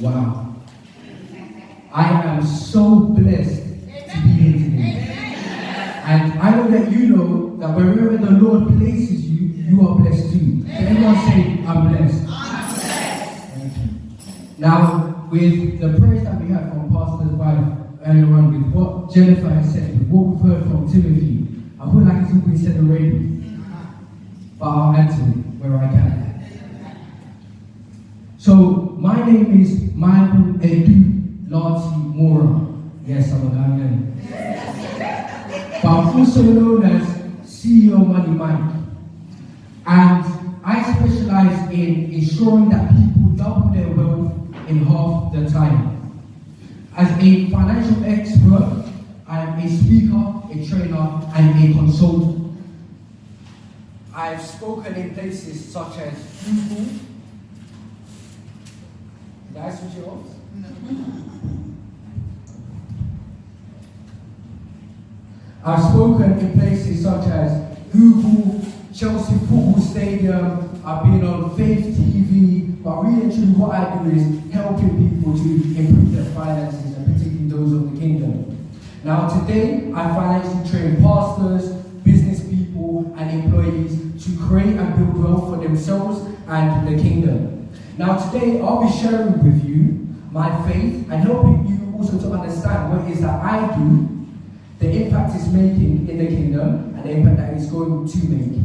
Wow. I am so blessed to be here today. And I know that you know that wherever the Lord places you, you are blessed too. So everyone say, I'm blessed. Thank you. Now, with the praise that we had from Pastor's wife earlier on, with what Jennifer has said, with what we've heard from Timothy, I feel like it's all been said already. But I'll answer it where I can. So, my name is Michael Edu Lartey-Maurer. Yes, I'm a Ghanaian. But I'm also known as CEO Money Mike. And I specialize in ensuring that people double their wealth in half the time. As a financial expert, I am a speaker, a trainer, and a consultant. I've spoken in places such as Google. Did I switch it off? I've spoken in places such as Google, Chelsea Football Stadium. I've been on Faith TV, but really and truly what I do is helping people to improve their finances, and particularly those of the kingdom. Now today, I financially train pastors, business people, and employees to create and build wealth for themselves and the kingdom. Now today, I'll be sharing with you my faith and helping you also to understand what it is that I do, the impact it's making in the kingdom, and the impact that it's going to make.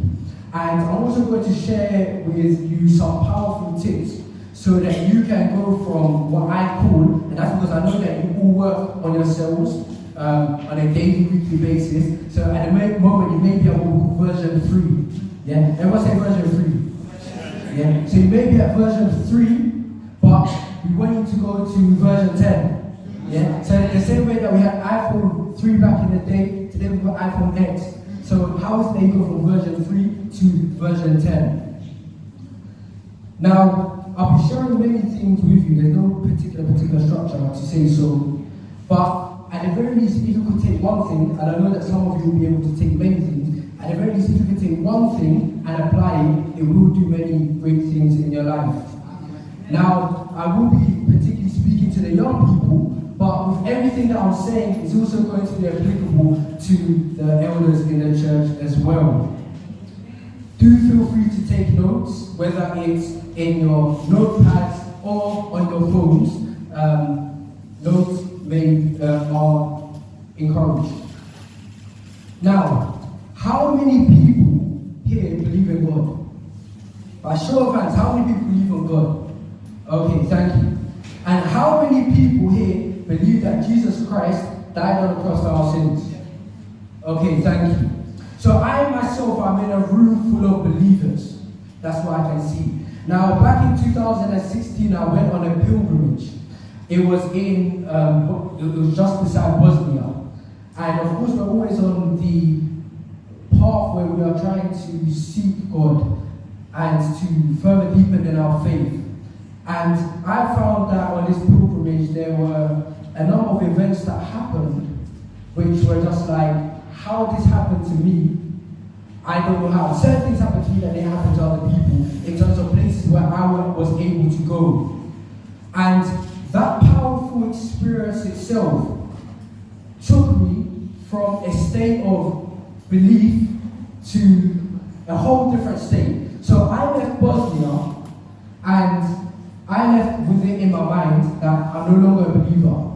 And I'm also going to share with you some powerful tips so that you can go from what I call, and that's because I know that you all work on yourselves on a daily, weekly basis. So at the moment, you may be at version 3. Yeah? Everyone say version 3. Yeah? So you may be at version 3, but we want you to go to version 10. Yeah? So the same way that we had iPhone 3 back in the day, today we've got iPhone X. So how is they go from version 3 to version 10? Now, I'll be sharing many things with you. There's no particular structure to say so. But at the very least, if you could take one thing, and I know that some of you will be able to take many things, at the very least, if you could take one thing and apply it, it will do many great things in your life. Now, I will be particularly speaking to the young people, but with everything that I'm saying, it's also going to be applicable to the elders in the church as well. Do feel free to take notes, whether it's in your notepads or on your phones. Notes are encouraged. Now, how many people here believe in God? By show of hands, how many people believe in God? Okay, thank you. And how many people here believe that Jesus Christ died on the cross for our sins? Okay, thank you. So I myself am in a room full of believers. That's what I can see. Now, back in 2016, I went on a pilgrimage. It was just beside Bosnia. And of course, we're always on the path where we are trying to seek God and to further deepen in our faith. And I found that on this pilgrimage, there were a number of events that happened, which were just like, how this happened to me, I don't know how. Certain things happened to me that they happened to other people, in terms of places where I was able to go. And that powerful experience itself took me from a state of belief to a whole different state. So I left Bosnia, and I left with it in my mind that I'm no longer a believer.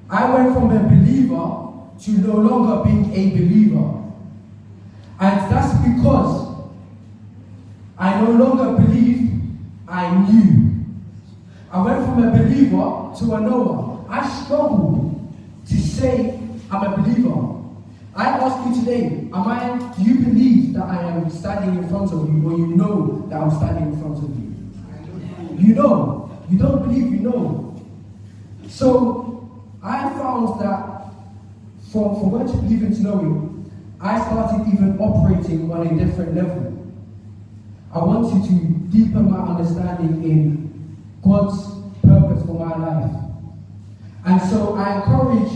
I went from a believer to no longer being a believer. And that's because I no longer believed, I knew. I went from a believer to a knower. I struggled to say I'm a believer. I ask you today, do you believe that I am standing in front of you, or you know that I'm standing in front of you? You know. You don't believe, you know. So I found that from when to believe into knowing, I started even operating on a different level. I wanted to deepen my understanding in God's purpose for my life. And so I encourage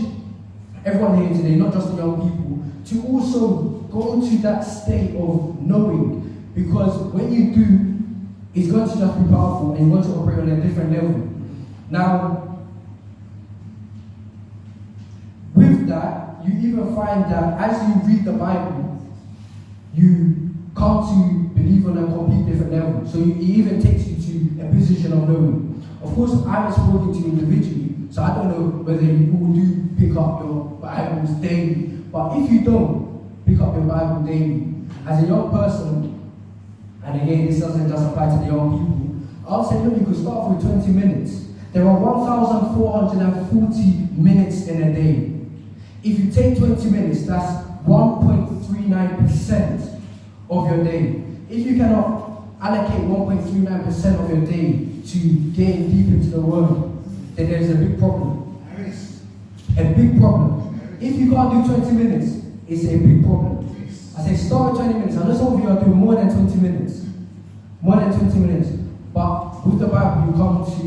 everyone here today, not just the young people, to also go to that state of knowing. Because when you do, it's going to just be powerful and you're going to operate on a different level. Now, with that, you even find that as you read the Bible, you come to believe on a complete different level. So it even takes you to a position of knowing. Of course, I haven't spoken to you individually, so I don't know whether you all do pick up your Bibles daily. But if you don't pick up your Bible daily, as a young person, and again, this doesn't just apply to the young people, I'll say, look, you could start with 20 minutes. There are 1,440 minutes in a day. If you take 20 minutes, that's 1.39% of your day. If you cannot allocate 1.39% of your day to getting deep into the Word, then there's a big problem. A big problem. If you can't do 20 minutes, it's a big problem. I say start with 20 minutes. I know some of you are doing more than 20 minutes. More than 20 minutes. But with the Bible, you come to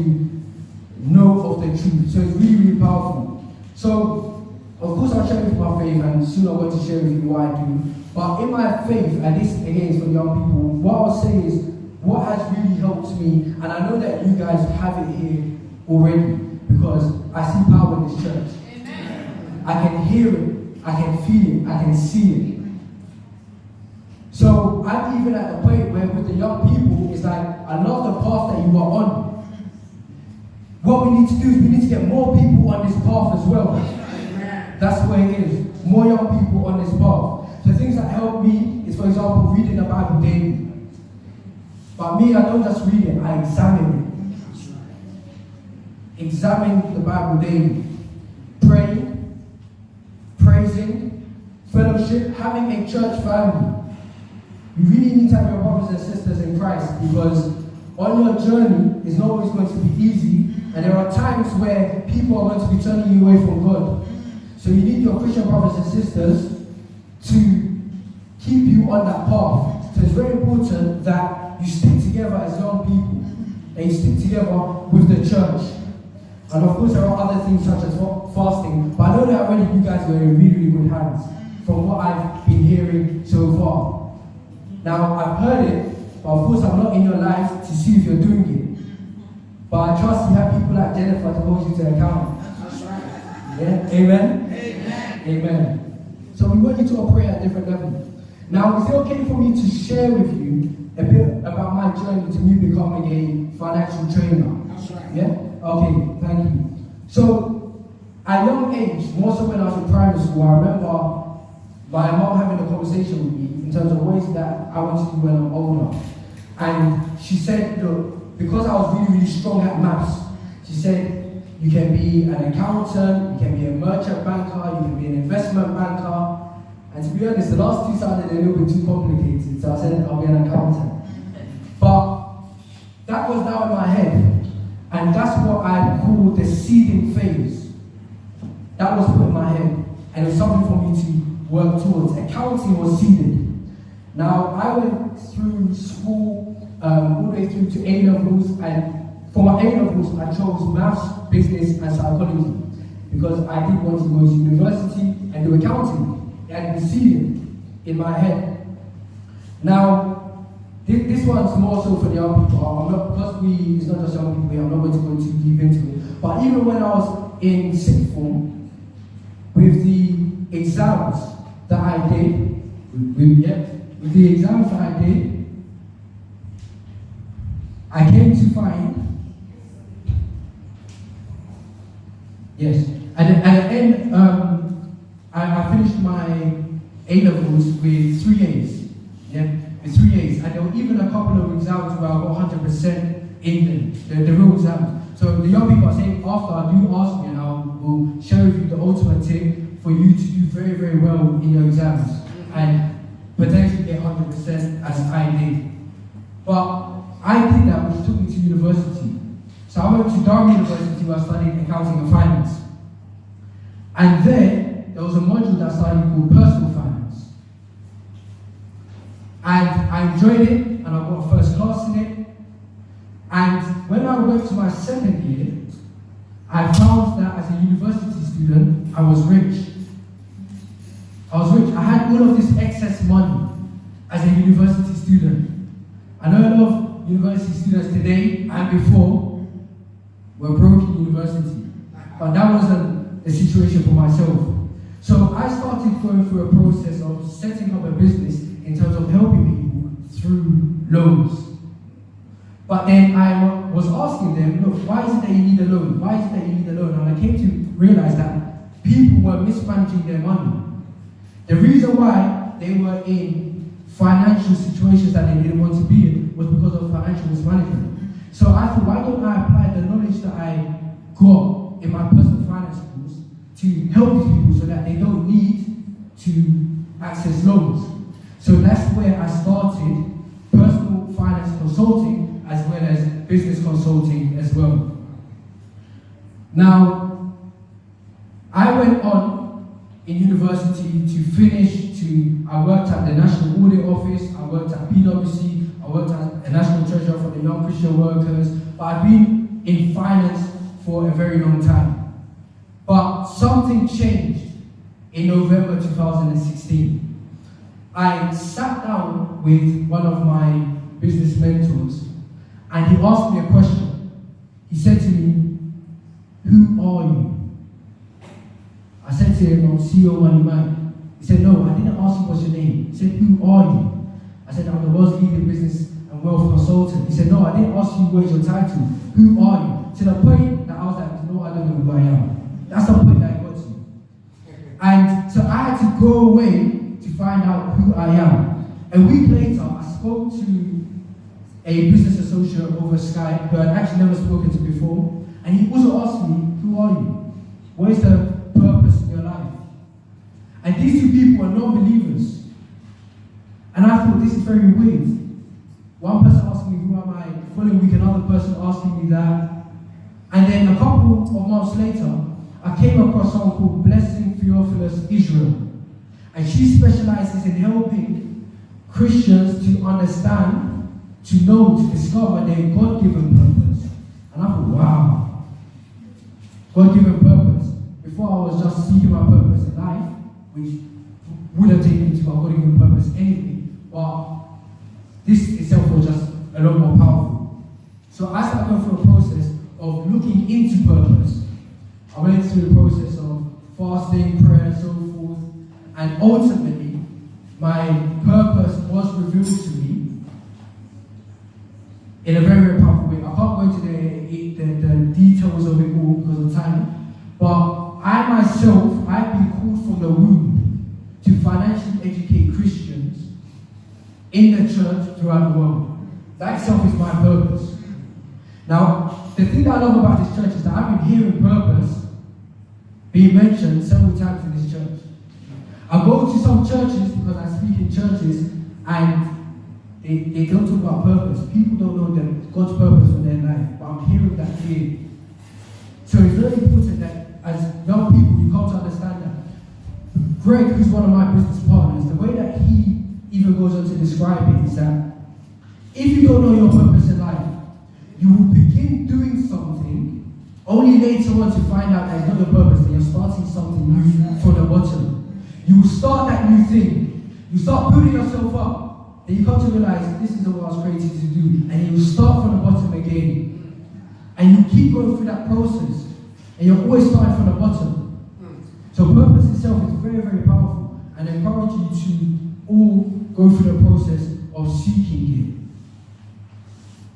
know of the truth. So it's really, really powerful. So, of course, I'll share with you my faith, and soon I'm going to share with you what I do. But in my faith, and this again is for young people, what I'll say is what has really helped me, and I know that you guys have it here already, because I see power in this church. Amen. I can hear it, I can feel it, I can see it. So I'm even at the point where with the young people, it's like, I love the path that you are on. What we need to do is we need to get more people on this path as well. Amen. That's where it is. More young people on this path. So things that help me is, for example, reading the Bible daily. But me, I don't just read it, I examine it. Examine the Bible daily. Praying, praising, fellowship, having a church family. You really need to have your brothers and sisters in Christ, because on your journey, it's not always going to be easy, and there are times where people are going to be turning you away from God. So you need your Christian brothers and sisters to keep you on that path. So it's very important that you stick together as young people, and you stick together with the church. And of course, there are other things such as fasting, but I know that already you guys are in really, really good hands from what I've been hearing so far. Now, I've heard it, but of course I'm not in your life to see if you're doing it. But I trust you have people like Jennifer to hold you to account. That's right. Yeah? Amen? Amen. Amen. So we want you to operate at different levels. Now, is it okay for me to share with you a bit about my journey to me becoming a financial trainer? That's right. Yeah? Okay, thank you. So, at a young age, more so when I was in primary school, I remember my mom having a conversation with me in terms of ways that I want to do when I'm older. And she said, look, because I was really, really strong at maths, she said, you can be an accountant, you can be a merchant banker, you can be an investment banker. And to be honest, the last two sounded a little bit too complicated, so I said, I'll be an accountant. But that was now in my head, and that's what I call the seeding phase. That was put in my head, and it was something for me to work towards. Accounting was seeded. Now, I went through school all the way through to A-levels, and for my A-levels, I chose maths, business, and psychology, because I did want to go to university and do accounting, and be seeded in my head. Now, this one's more so for the young people. It's not just young people here, I'm not going to go too deep into it. But even when I was in sixth form, with the exams that I did, with the exams that I did, I came to find, yes, at the end, I finished my A-levels with 3 A's, yeah, with 3 A's, and there were even a couple of exams where I got 100% in them, the real exams. So the young people are saying, after, do ask me, and I will share with you the ultimate tip for you to do very, very well in your exams, and potentially get 100% as I did. But I did that, which took me to university. So I went to Durham University where I studied accounting and finance. And there was a module that I studied called personal finance. And I enjoyed it, and I got first class in it. And when I went to my second year, I found that as a university student, I was rich. I had all of this excess money as a university student. I know a lot of university students today and before were broke in university. But that wasn't the situation for myself. So I started going through a process of setting up a business in terms of helping people through loans. But then I was asking them, look, why is it that you need a loan? Why is it that you need a loan? And I came to realize that people were mismanaging their money. The reason why they were in financial situations that they didn't want to be in was because of financial mismanagement. So I thought, why don't I apply the knowledge that I got in my personal finance course to help these people so that they don't need to access loans. So that's where I started personal finance consulting as well as business consulting as well. Now, I went on in university to finish I worked at the National Audit Office, I worked at PwC, I worked at a National Treasurer for the Young Christian Workers, but I've been in finance for a very long time. But something changed in November 2016. I sat down with one of my business mentors and he asked me a question. He said to me, "Who are you?" I said to him, "I'm CEO Money Man." He said, "No, I didn't ask you what's your name." He said, "Who are you?" I said, "I'm the world's leading business and wealth consultant." He said, "No, I didn't ask you what's your title. Who are you?" To the point that I was like, "No, I don't know who I am." That's the point that I got to. And so I had to go away to find out who I am. A week later, I spoke to a business associate over Skype who I'd actually never spoken to before. And he also asked me, "Who are you? What is the purpose in your life?" And these two people were non-believers. And I thought, this is very weird. One person asking me, "Who am I?" The following week, another person asking me that. And then a couple of months later, I came across someone called Blessing Theophilus Israel. And she specializes in helping Christians to understand, to know, to discover their God-given purpose. And I thought, wow, God-given purpose. Before I was just seeking my purpose in life, which would have taken me to my God-given purpose anyway, but this itself was just a lot more powerful. So I started going through a process of looking into purpose. I went through the process of fasting, prayer, and so forth, and ultimately, my purpose was revealed to me in a very, very powerful way. I can't go into the details of it all because of time, but I myself, I've been called from the womb to financially educate Christians in the church throughout the world. That itself is my purpose. Now, the thing that I love about this church is that I've been hearing purpose being mentioned several times in this church. I go to some churches because I speak in churches and they don't talk about purpose. People don't know God's purpose for their life, but I'm hearing that here. So it's very important that as young people, you come to understand that. Greg, who's one of my business partners, the way that he even goes on to describe it is that if you don't know your purpose in life, you will begin doing something only later on to find out that it's not your purpose, that you're starting something new from the bottom. You will start that new thing. You start building yourself up. Then you come to realize this is what I was created to do. And you will start from the bottom again. And you keep going through that process. And you're always starting from the bottom. So purpose itself is very, very powerful. And I encourage you to all go through the process of seeking it.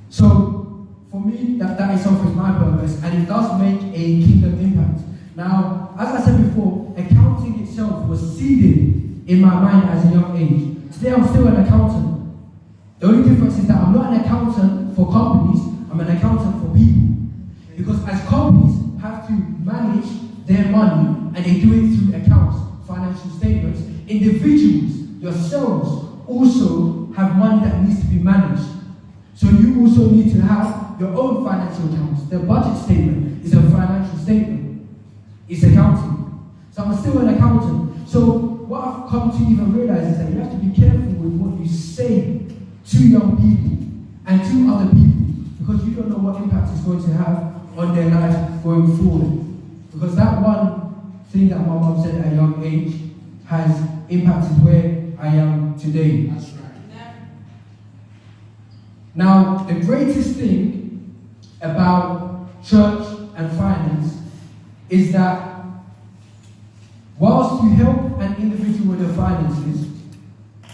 So for me, that itself is my purpose. And it does make a kingdom impact. Now, as I said before, accounting itself was seeded in my mind as a young age. Today I'm still an accountant. The only difference is that I'm not an accountant for companies, I'm an accountant for people. Because as companies have to manage their money and they do it through accounts, financial statements, individuals, yourselves, also have money that needs to be managed. So you also need to have your own financial accounts. The budget statement is a financial statement. It's accounting. So I'm still an accountant. So what I've come to even realize is that you have to be careful with what you say to young people and to other people, because you don't know what impact it's going to have on their life going forward. Because that one thing that my mom said at a young age has impacted where I am today. That's right. Now, the greatest thing about church and finance is that whilst you help an individual with their finances,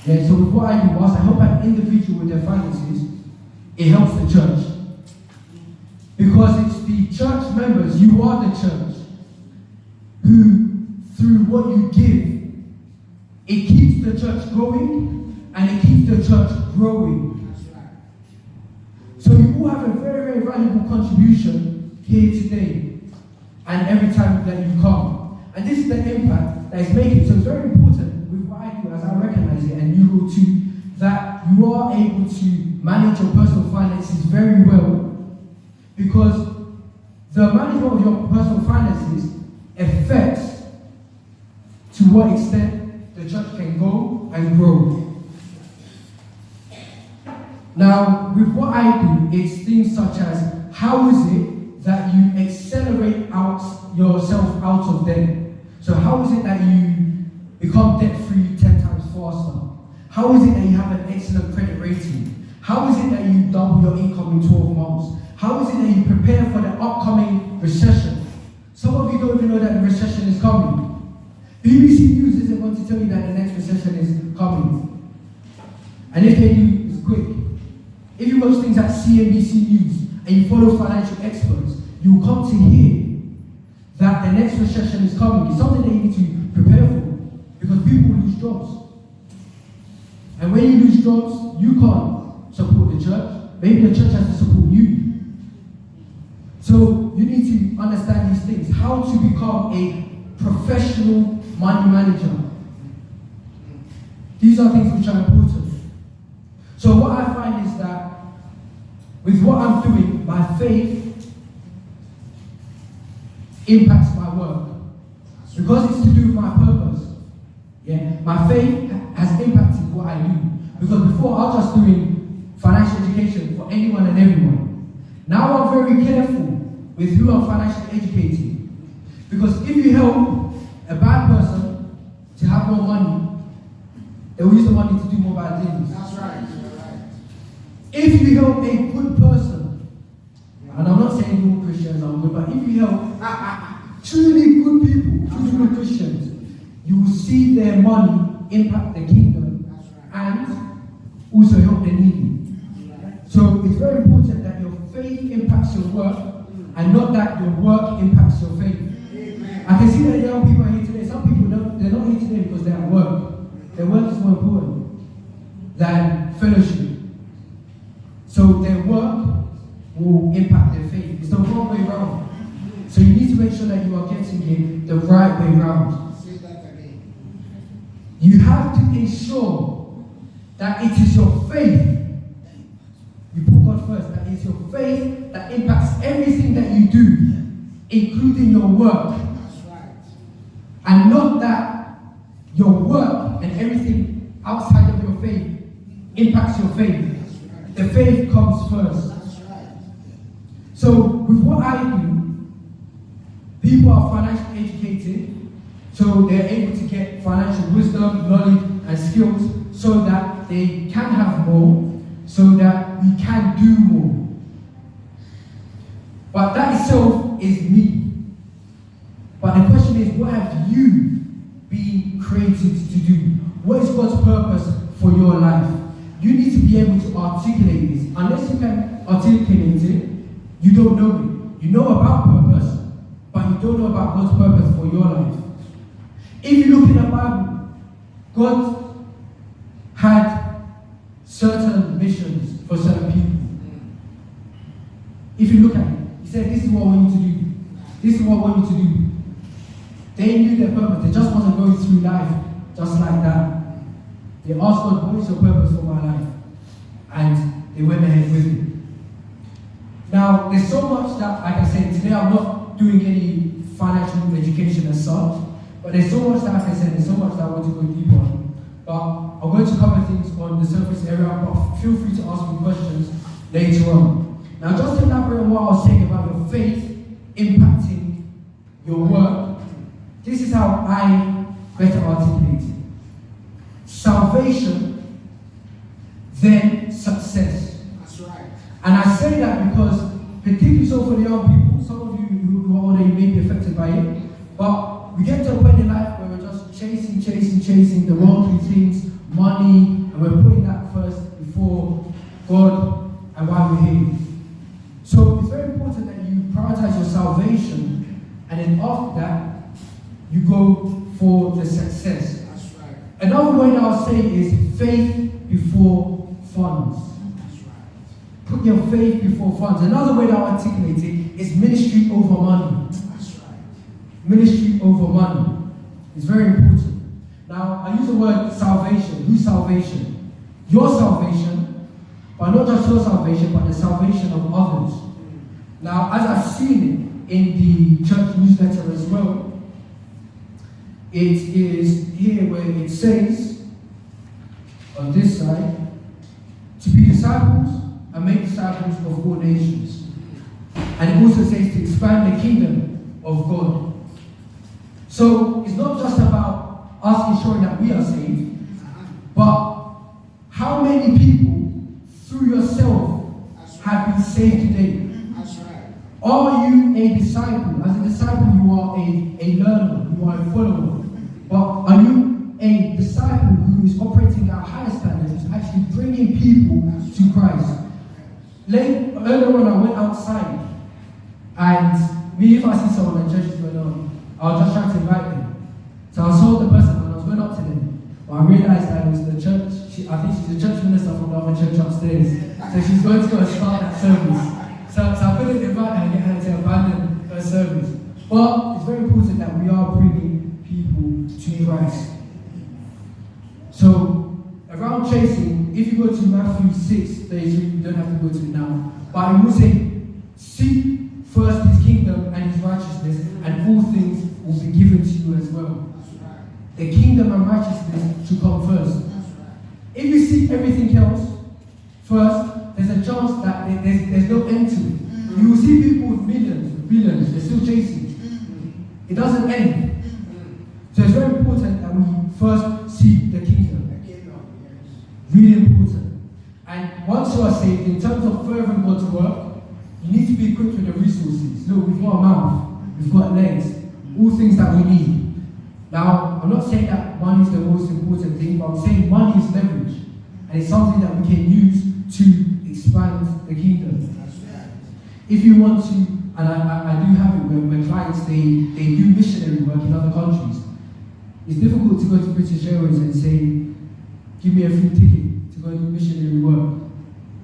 so with what I do, whilst I help an individual with their finances, it helps the church. Because it's the church members, you are the church, who, through what you give, it keeps the church going and it keeps the church growing. That's right. So you all have a very, very valuable contribution here today and every time that you come. And this is the impact that it's making. So it's very important with what I do, as I recognize it, and you will too, that you are able to manage your personal finances very well. Because the management of your personal finances affects to what extent the church can go and grow. Now, with what I do, it's things such as, how is it that you accelerate yourself out of debt? So how is it that you become debt-free 10 times faster? How is it that you have an excellent credit rating? How is it that you double your income in 12 months? How is it that you prepare for the upcoming recession? Some of you don't even know that the recession is coming. BBC News isn't going to tell you that the next recession is coming. And if they do, it's quick. If you watch things like CNBC News and you follow financial experts, you will come to hear that the next recession is coming. It's something that you need to prepare for, because people will lose jobs. And when you lose jobs, you can't support the church. Maybe the church has to support you. So you need to understand these things. How to become a professional money manager. These are things which are important. So what I find is that with what I'm doing, my faith impacts my work. Because it's to do with my purpose. Yeah, my faith has impacted what I do. Because before I was just doing financial education for anyone and everyone. Now I'm very careful with who I'm financially educating. Because if you help a bad person to have more money, they will use the money to do more bad things. That's right. If you help a good person, and I'm not saying all Christians are good, but if you help truly good people, truly good Christians, you will see their money impact the kingdom and also help the needy. So it's very important that your faith impacts your work and not that your work impacts your faith. I can see that young people are here today. Some people, they're not here today because they're at work. Their work is more important than fellowship. So their work will impact their faith. It's the wrong way around. So you need to make sure that you are getting it the right way around. Say that again. You have to ensure that it is your faith. You put God first. That it's your faith that impacts everything that you do, including your work. That's right. And not that your work and everything outside of your faith impacts your faith. The faith comes first. That's right. So with what I do, people are financially educated, so they're able to get financial wisdom, knowledge, and skills so that they can have more, so that we can do more. But that itself is me. But the question is, what have you been created to do? What is God's purpose for your life? You need to be able to articulate this. Unless you can articulate it, you don't know it. You know about purpose, but you don't know about God's purpose for your life. If you look in the Bible, God had certain missions for certain people. If you look at it, He said, this is what I want you to do. This is what I want you to do. They knew their purpose. They just wasn't going through life just like that. They asked God, what is your purpose for my life? And they went ahead with it. Now, there's so much that, like I said, today I'm not doing any financial education as such, but there's so much that, like I said, there's so much that I want to go deep on. But I'm going to cover things on the surface area, but feel free to ask me questions later on. Now, just to elaborate on what I was saying about your faith impacting your work, this is how I better articulate it. Salvation, then success. That's right. particularly so for the young people. Some of you who are older, you may be affected by it. But we get to a point in life where we're just chasing the worldly things, money, and we're putting that first before God and why we're here. So it's very important that you prioritize your salvation, and then after that, you go for the success. That's right. Another way that I'll say is faith before funds. That's right. Put your faith before funds. Another way that I'll articulate it is ministry over money. That's right. Ministry over money. It's very important. Now, I use the word salvation. Whose salvation? Your salvation, but not just your salvation, but the salvation of others. Now, as I've seen it in the church newsletter as well, it is here where it says, on this side, to be disciples and make disciples of all nations. And it also says to expand the kingdom of God. So it's not just about us ensuring that we are saved, but how many people through yourself have been saved today? That's right. Are you a disciple? As a disciple, you are a learner, you are a follower. But are you a disciple who is operating at a higher standard, who's actually bringing people to Christ? Earlier on, I went outside, and me, if I see someone and church is going on, I'll just try to invite them. So I saw the person and I was going up to them, but I realized that it was the church. I think she's a church minister from the other church upstairs, so she's going to go and start that service. So I couldn't invite her and get her to abandon her service. But it's very important that we are bringing people to Christ. So, around chasing, if you go to Matthew 6:33, you don't have to go to it now, but I will say, seek first his kingdom and his righteousness, and all things will be given to you as well. The kingdom and righteousness should come first. If you seek everything else first, there's a chance that there's no end to it. You will see people with millions, billions, they're still chasing. It doesn't end. So it's very important that we first seek the kingdom. Really important. And once you are saved, in terms of furthering God's work, you need to be equipped with the resources. Look, we've got a mouth, we've got legs, all things that we need. Now, I'm not saying that money is the most important thing, but I'm saying money is leverage. And it's something that we can use to expand the kingdom. If you want to, and I do have it where clients, they do missionary work in other countries. It's difficult to go to British Airways and say, give me a free ticket to go and do missionary work.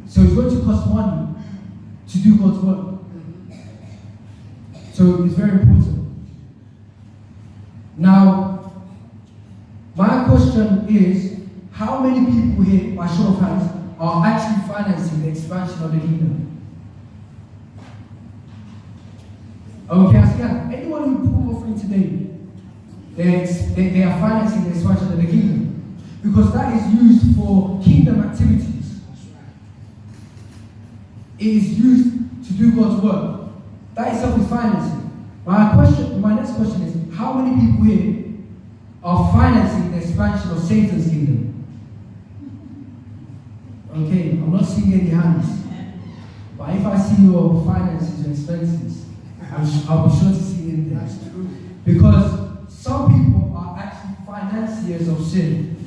So it's going to cost money to do God's work. So it's very important. Now, my question is, how many people here, by show of hands, are actually financing the expansion of the kingdom? Okay, I see that. Anyone who put offering today, they are financing the expansion of the kingdom. Because that is used for kingdom activities. It is used to do God's work. That itself is financing. My next question is, how many people here are financing the expansion of Satan's kingdom? Okay, I'm not seeing any hands. But if I see your finances and expenses, I'll be sure to see it in there. Because some people are actually financiers of sin.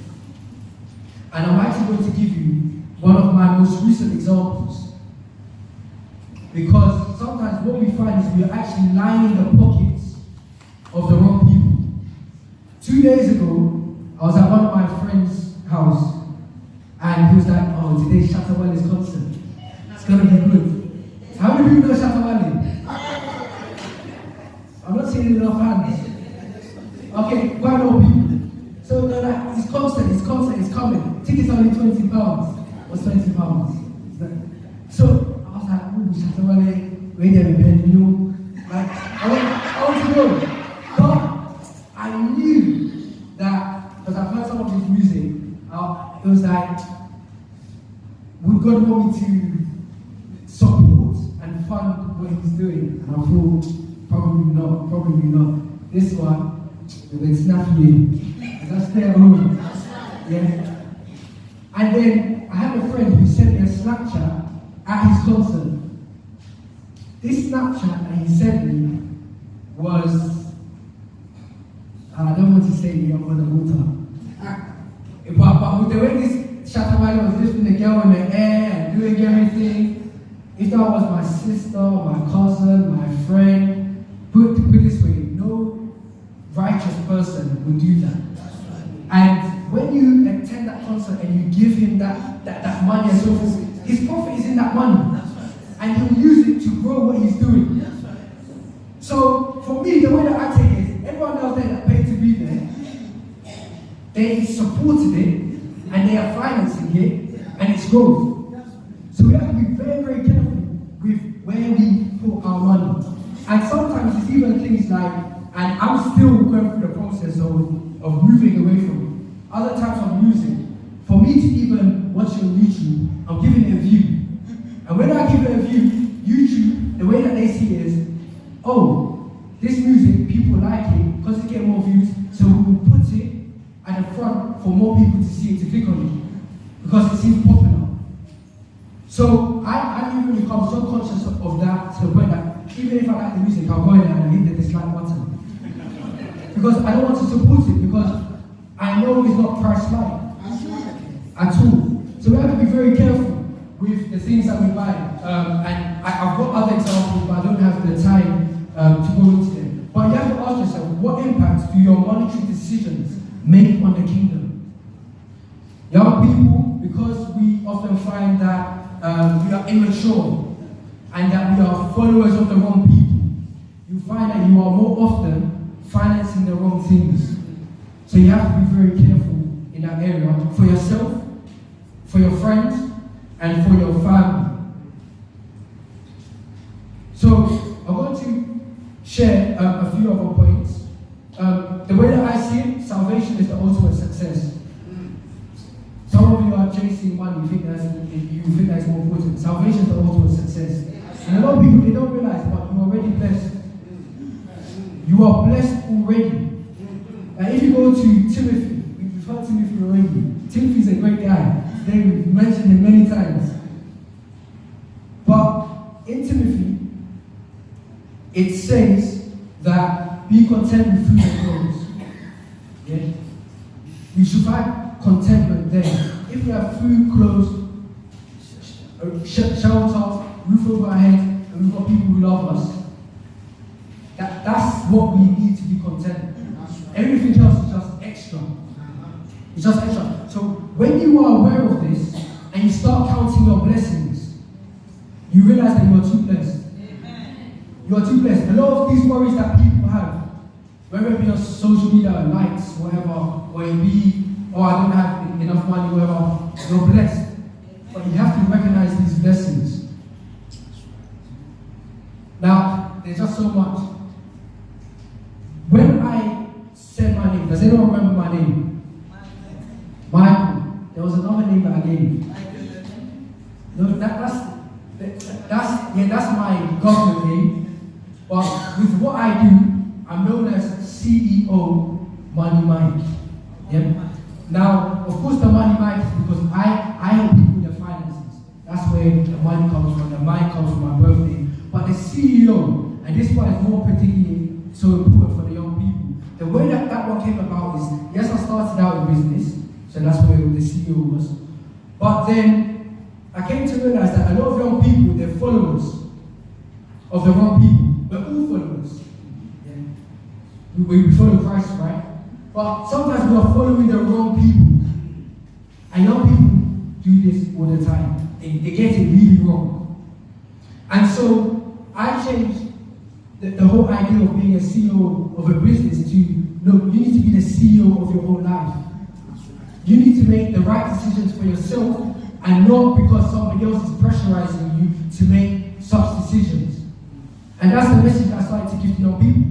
And I'm actually going to give you one of my most recent examples. Because sometimes what we find is we are actually lining the pockets of the wrong people. 2 days ago, I was at one of my friend's house, and he was like, oh, today's Shatawale's concert. It's going to be good. How many people know Shatawale? I'm not seeing enough hands. Okay, quite a lot of people. So they're like, it's constant, it's coming. Tickets are only £20. Or £20. So I was like, oh, Shatawale, wait there, you. Like, I want to go. But I knew that, because I've heard some of his music, it was like, would God want me to support and fund what he's doing? And I thought, probably not. This one, it's snappy. That's stay at home. Yeah. And then I have a friend who sent me a Snapchat at his concert. This Snapchat that he sent me was, I don't want to say it on the water. But with the way this Shatawale was lifting the girl in the air and doing everything, if that was my sister, my cousin, my friend, put it this way, no righteous person would do that. And when you attend that concert and you give him that money and so forth, his profit is in that money. And he'll use it to grow what he's doing. So for me, the way that I take it is, everyone else there that paid to be there, they supported it, and they are financing it, and it's growth. So we have to be very, very careful with where we put our money. And sometimes it's even things like, and I'm still going through the process of moving away from it. Other times I'm using, for me to even watch it on YouTube, I'm giving it a view. And when I give it a view, YouTube, the way that they see it is, oh, this music, people like it, because it gets more views, so we will put it at the front for more people to see it, to click on it, because it seems popular. So I've even become so conscious of that, to the point that even if I like the music, I'll go in there and hit the dislike button. Because I don't want to support it, because I know it's not Christ-like at all. So we have to be very careful with the things that we buy. And I've got other examples, but I don't have the time to go into them. But you have to ask yourself, what impact do your monetary decisions make on the kingdom? Young people, because we often find that we are immature and that we are followers of the wrong people, you find that you are more often financing the wrong things. So you have to be very careful in that area for yourself, for your friends, and for your family. So I'm going to share a few other points. The way that I see it, salvation is the ultimate success. Some of you are chasing money, you think that's more important. Salvation is the ultimate success. And a lot of people, they don't realize, but you're already blessed. You are blessed already. And if you go to Timothy, we've heard Timothy already. Timothy's a great guy. Today we've mentioned him many times. But in Timothy, it says that be content with food and clothes. Yeah? We should find contentment there. If we have food, clothes, shelter, roof over our head, and we've got people who love us, that's what we need to be content. Everything else is just extra. It's just extra. So when you are aware of this and you start counting your blessings, you realize that you are too blessed. You are too blessed. A lot of these worries that people have, whether it be on social media, likes, whatever, or it be, oh, I don't have enough money, whatever, you're blessed. But you have to recognize these blessings. Now, there's just so much. When I said my name, does anyone remember my name? Michael. There was another name that I gave. No, that's my government name. But with what I do, I'm known as CEO Money Mike. Yeah? Now, of course, the Money Mike is because I help people with their finances. That's where the money comes from. The Mike comes from my birthday. But the CEO, and this one is more particularly so important for the young people. The way that one came about is, yes, I started out in business, so that's where the CEO was. But then I came to realize that a lot of young people, they're followers of the wrong people. We're all followers. Yeah. We follow Christ, right? But sometimes we are following the wrong people. And young people do this all the time. They get it really wrong. And so I changed the whole idea of being a CEO of a business to, look, you need to be the CEO of your own life. You need to make the right decisions for yourself and not because somebody else is pressurizing you to make such decisions. And that's the message I started to give to young people.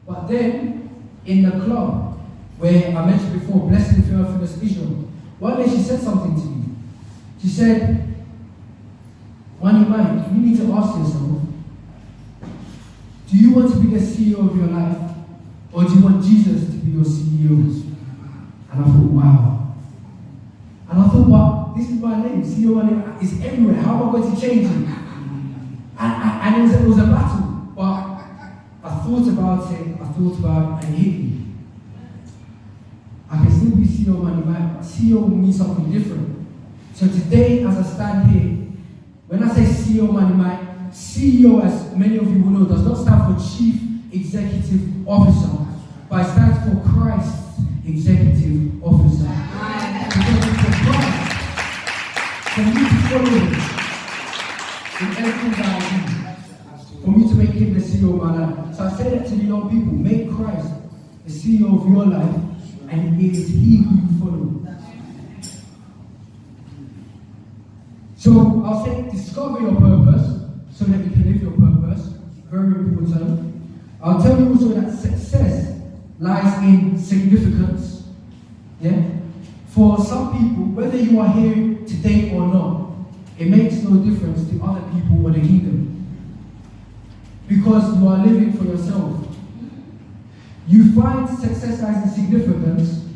But then, in the club, where I mentioned before, Blessing Fearfulness Israel, one day she said something to me. She said, Money Mike, you need to ask yourself, do you want to be the CEO of your life, or do you want Jesus to be your CEO? And I thought, wow. And I thought, but this is my name, CEO, my name is everywhere. How am I going to change it? And And it was a battle, but I thought about it, and it hit me. I can still be CEO money, but CEO means something different. So today, as I stand here, when I say CEO money, my CEO, as many of you will know, does not stand for Chief Executive Officer, but it stands for Christ Executive Officer. Because it's for Christ, for me to follow him in everything that I do, for me to make him the CEO of my life. So I say that to the young people, make Christ the CEO of your life, and it is he who you follow. So I'll say discover your purpose so that you can live your purpose. Very important. I'll tell you also that success lies in significance. Yeah? For some people, whether you are here today or not, it makes no difference to other people or the kingdom. Because you are living for yourself. You find success lies in significance,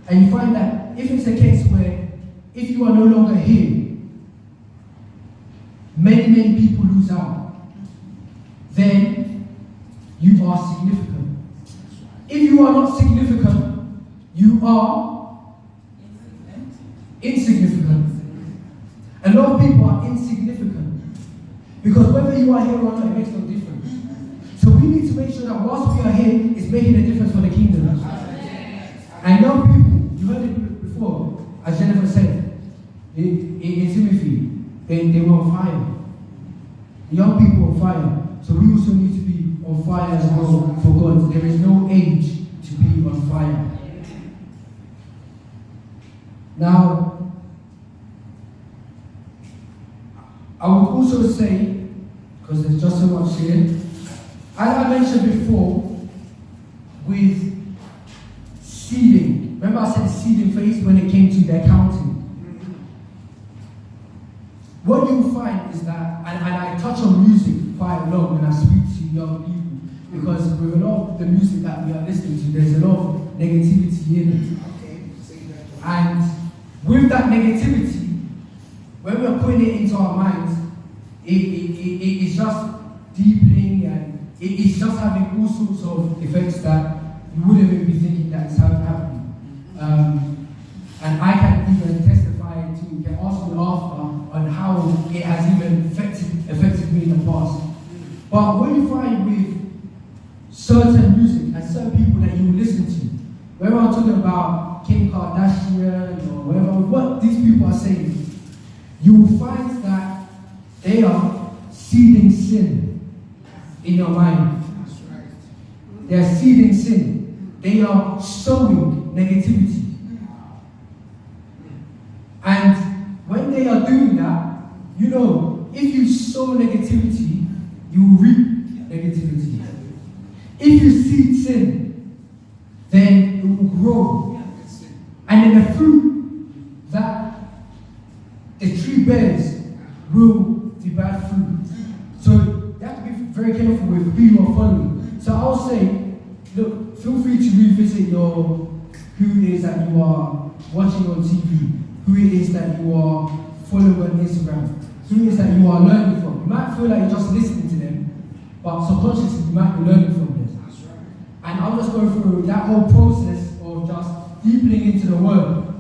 and you find that if it's a case where if you are no longer here, many people lose out, then you are significant. If you are not significant, you are insignificant. A lot of people are insignificant because whether you are here or not, it makes no difference. So we need to make sure that whilst we are here, it's making a difference for the kingdom. And young people, you heard it before, as Jennifer said, in Timothy, they were on fire. The young people on fire. So we also need to be on fire as well for God. There is no age to be on fire. Now, I would also say, because there's just so much here, as I mentioned before, with seeding. Remember I said seeding phase when it came to the accounting. What you'll find is that, and I touch on music quite a lot when I speak to young people, because with a lot of the music that we are listening to, there's a lot of negativity in it. And with that negativity, when we are putting it into our minds, it's just deepening and it's just having all sorts of effects that you wouldn't even be thinking that it's happening. And I can even testify to, you can ask me after on how it has even affected me in the past. But what you find with certain music and certain people that you listen to, whether I'm talking about Kim Kardashian or whatever, what these people are saying, you will find that they are seeding sin in your mind. They are seeding sin. They are sowing negativity. And when they are doing that, you know, if you sow negativity, you will reap negativity. If you seed sin, then it will grow. And then the fruit that the tree bears will be bad fruit. So you have to be very careful with who you are following. So I'll say, look, feel free to revisit who it is that you are watching on TV, who it is that you are following on Instagram, who it is that you are learning from. You might feel like you're just listening to them, but subconsciously you might be learning from them. And I'm just going through that whole process of just deepening into the word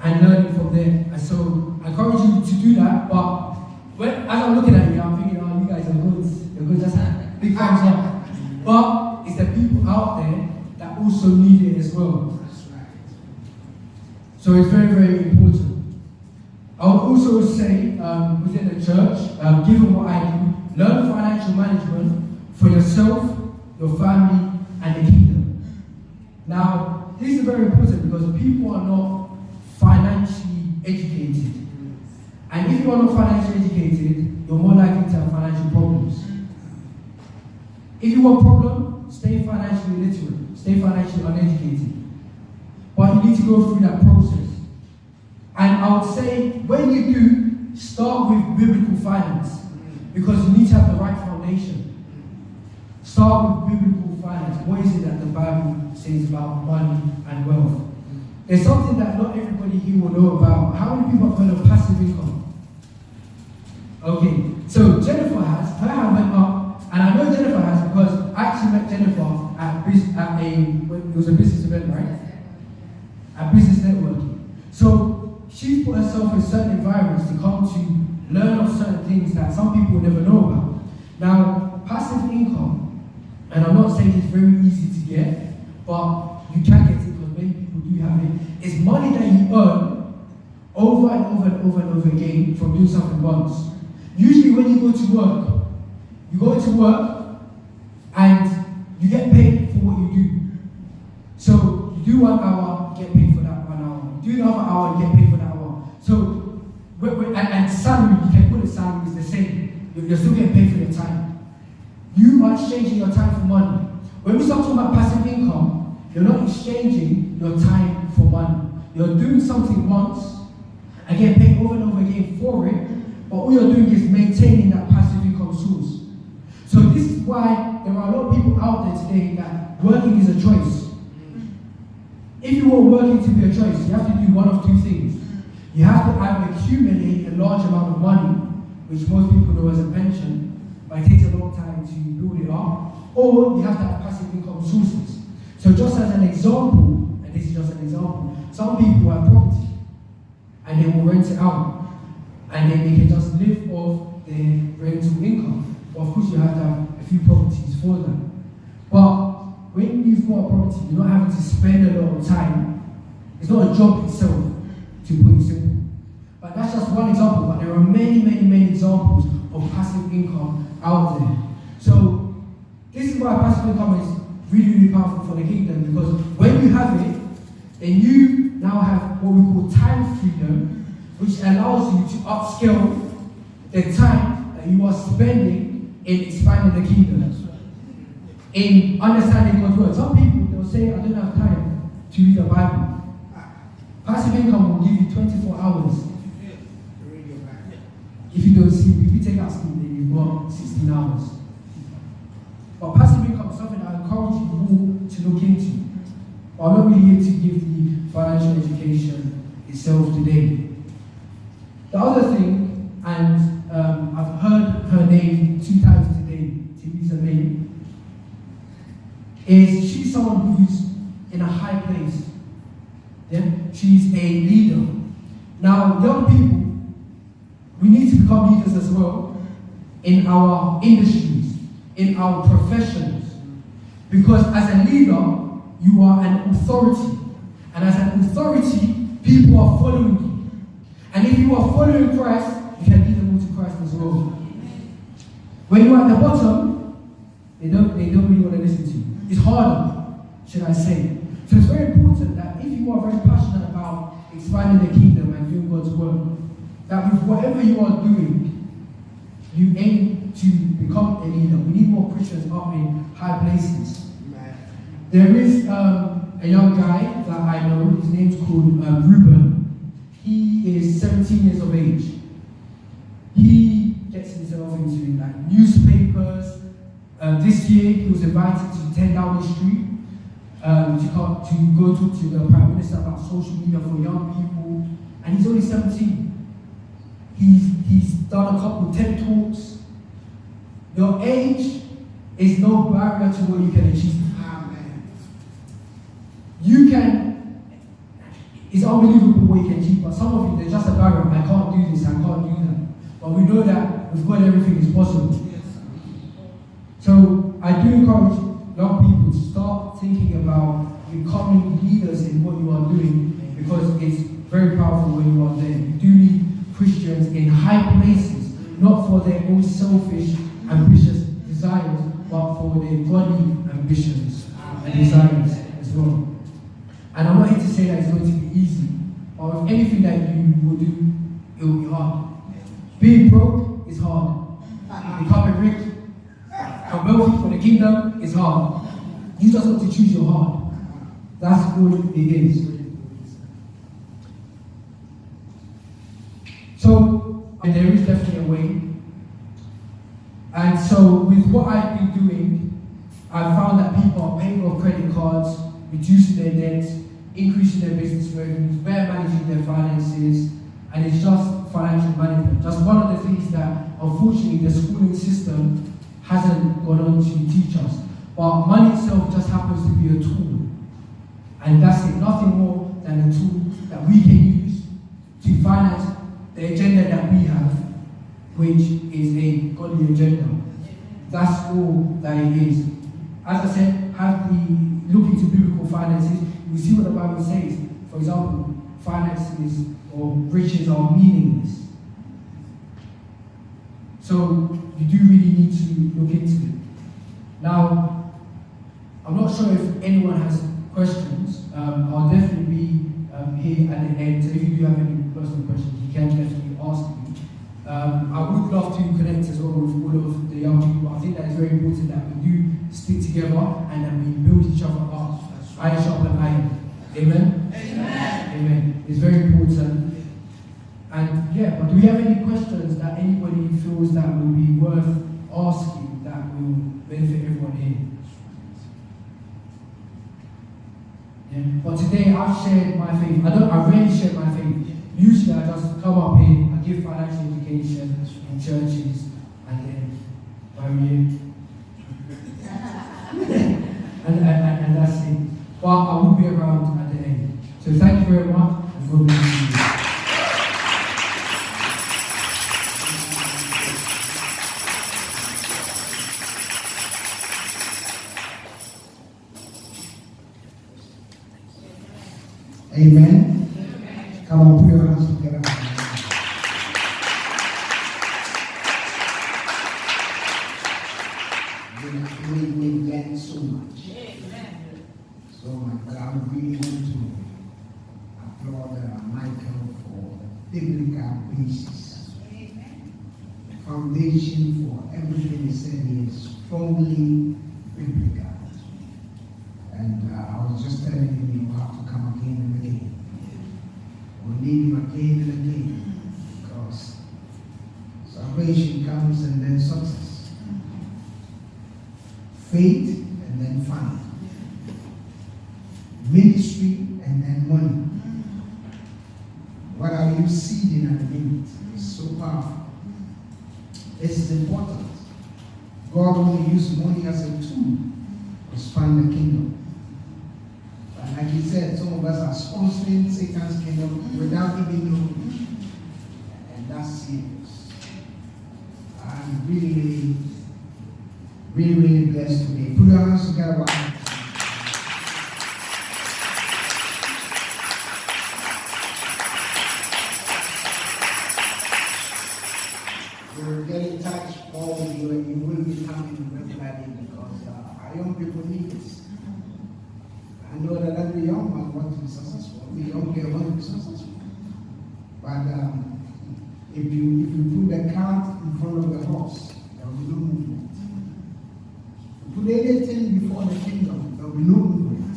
and learning from there. And so I encourage you to do that, but as I'm looking at you, I'm thinking, oh, you guys are good. You're good, just big thumbs up. But it's the people out there that also need it as well. So it's very, very important. I would also say within the church, given what I do, learn financial management for yourself, your family, and the kingdom. Now, this is very important because people are not financially educated. And if you are not financially educated, you're more likely to have financial problems. If you want a problem, stay financially illiterate, stay financially uneducated. But you need to go through that process. And I would say, when you do, start with biblical finance, because you need to have the right foundation. Start with biblical finance. What is it that the Bible says about money and wealth? There's something that not everybody here will know about. How many people have heard of passive income? Okay, so Jennifer has, her having Jennifer has, because I actually met Jennifer it was a business event, right? At business networking. So she's put herself in certain environments to come to learn of certain things that some people never know about. Now, passive income, and I'm not saying it's very easy to get, but you can get it because many people do have it, is money that you earn over and over and over and over again from doing something once. Usually when you go to work and you get paid for what you do. So you do 1 hour, get paid for that 1 hour. You do another hour, get paid for that hour. So, and salary, you can put it salary is the same. You're still getting paid for your time. You are exchanging your time for money. When we start talking about passive income, you're not exchanging your time for money. You're doing something once and getting paid over and over again for it, but all you're doing is maintaining that passive income source. So this is why there are a lot of people out there today that working is a choice. If you want working to be a choice, you have to do one of two things. You have to either accumulate a large amount of money, which most people know as a pension, but it takes a long time to build it up, or you have to have passive income sources. So just as an example, and this is just an example, some people have property and they will rent it out and then they can just live off their rental income. But of course you have to have a few properties for that. But when you've got a property, you're not having to spend a lot of time. It's not a job itself, to put it simple. But that's just one example, but there are many, many, many examples of passive income out there. So this is why passive income is really, really powerful for the kingdom, because when you have it, then you now have what we call time freedom, which allows you to upscale the time that you are spending in expanding the kingdom, in understanding God's word. Some people, they'll say, I don't have time to read the Bible. Passive income will give you 24 hours. If you don't sleep, if you take out sleep, then you've got 16 hours. But passive income is something I encourage you all to look into. But I'm not really here to give the financial education itself today. The other thing, and I've heard her name 2 times today, Theresa May, is she's someone who's in a high place. Yeah? She's a leader. Now, young people, we need to become leaders as well in our industries, in our professions. Because as a leader, you are an authority. And as an authority, people are following you. And if you are following Christ, you can lead them all to Christ as well. When you're at the bottom, they don't really want to listen to you. It's harder, should I say. So it's very important that if you are very passionate about expanding the kingdom and doing God's work, that with whatever you are doing, you aim to become a leader. We need more Christians up in high places. There is a young guy that I know, his name's called Ruben. He is 17 years of age. He gets himself into like newspapers. This year he was invited to 10 Downing Street to go talk to the Prime Minister about social media for young people. And he's only 17. He's done a couple TED Talks. Your age is no barrier to what you can achieve. You can, it's unbelievable what you can achieve, but some of you, there's just a barrier. I can't do this, I can't do that. But we know that with God everything is possible. So I do encourage young people to start thinking about becoming leaders in what you are doing, because it's very powerful when you are there. You do need Christians in high places, not for their own selfish, ambitious desires, but for their godly ambitions and desires as well. And I'm not here to say that it's going to be easy, or if anything that you will do, it will be hard. Being broke is hard. Becoming rich and wealthy for the kingdom is hard. You just have to choose your heart. That's all it is. So, and there is definitely a way. And so, with what I've been doing, I've found that people are paying off credit cards, reducing their debts, increasing their business revenues, better managing their finances, and it's just financial management. Just one of the things that, unfortunately, the schooling system hasn't gone on to teach us. But money itself just happens to be a tool. And that's it, nothing more than a tool that we can use to finance the agenda that we have, which is a godly agenda. That's all that it is. As I said, look into biblical finances, you see what the Bible says. For example, finances or riches are meaningless. So you do really need to look into it. Now, I'm not sure if anyone has questions. I'll definitely be here at the end. So if you do have any personal questions, you can definitely ask me. I would love to connect as well with all of the young people. I think that it's very important that we do stick together and that we build each other up. Iron sharpen iron. Amen? Amen. Amen. It's very important. And yeah, but do we have any questions that anybody feels that will be worth asking that will benefit everyone here? Yeah. But today I've shared my faith. I rarely share my faith. Usually I just come up here, I give financial education in churches, and then and that's it. But I will be around at the end. So thank you very much, and God bless you. Amen. Come on, put your hands together. We've learned so much. So much. But I really want to applaud Michael for the biblical basis. The foundation for everything he said is strongly biblical. And I was just telling him, you have to come again and again. We'll need him again and again. Because salvation comes and then success. Faith and then fun. Ministry and then money. What are you seeding at the minute? It's so powerful. This is important. God only uses money as a tool to expand the kingdom. But like he said, some of us are sponsoring Satan's kingdom without even knowing. And that's serious. I'm really, really, really blessed today. Put your hands together. We'll get in touch all with you, and you will be coming regularly because our young people need this. I know that every young man wants to be successful. Every young girl wants to be successful. But if you put the cart in front of the horse, there will be no movement. Put anything before the kingdom, there will be no movement.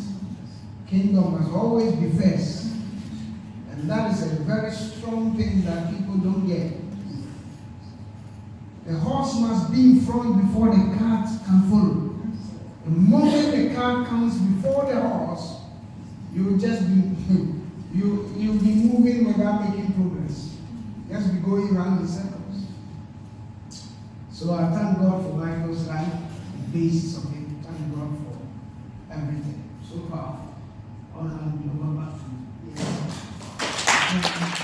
Kingdom must always be first. And that is a very strong thing that people don't get. The horse must be in front before the cart can follow. The moment the cart comes before the horse, you'll just be you'll be moving without making progress. Just be going around in circles. So I thank God for Michael's life, the basis of it. Thank God for everything. So powerful. Honor and glory back to you.